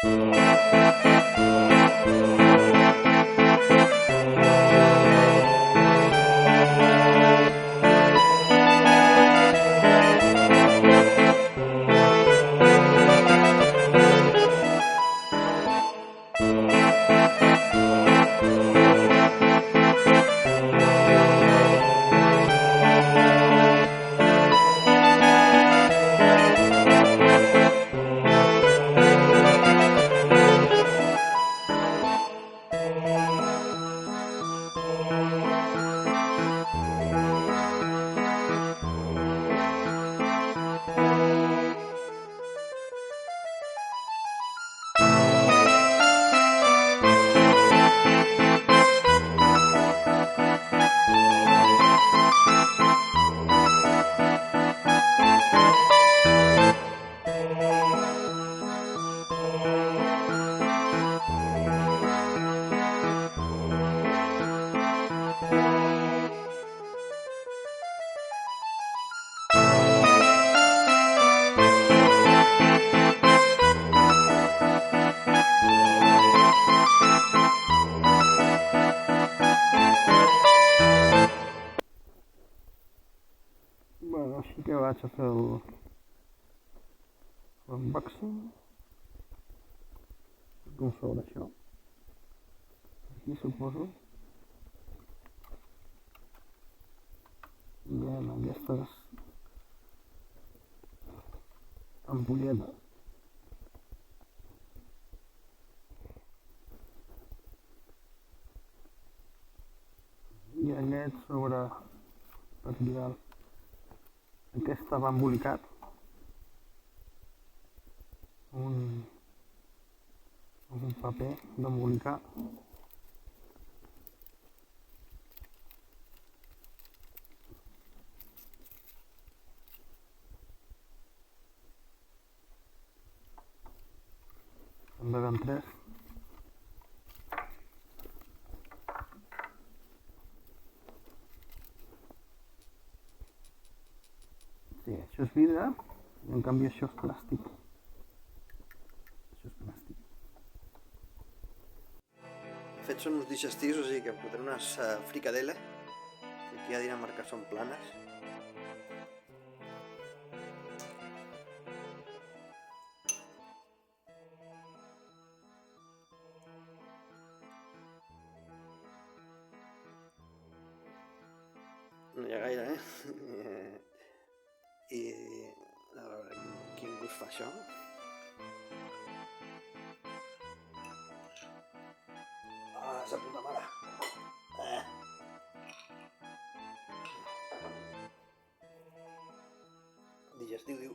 Bueno, així que vaig a fer l'unboxing. Com sobre això. Aquí suposo. Hi ha aquestes ampolletes. I aquest sobre material. Aquest estava embolicat amb un paper d'embolicar. En veuen tres. Sí, això és vidre i en canvi això és plàstic. Això és plàstic. De fet són uns digestius, o sigui que em fotré unes fricadeles, que aquí a Dinamarca són planes. No hi ha gaire, I a veure quin gust fa això. Ah, és a puta mare. Digestiu, diu.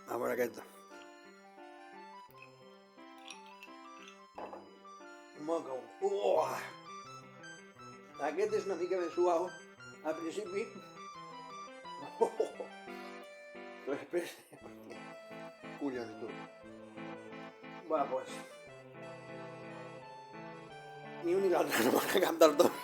A veure aquest. Moco. Aquest és una mica més suau al principi. Però després... Collons, tu. Va, pues... Ni un ni l'altre, no m'ha cap dels dos.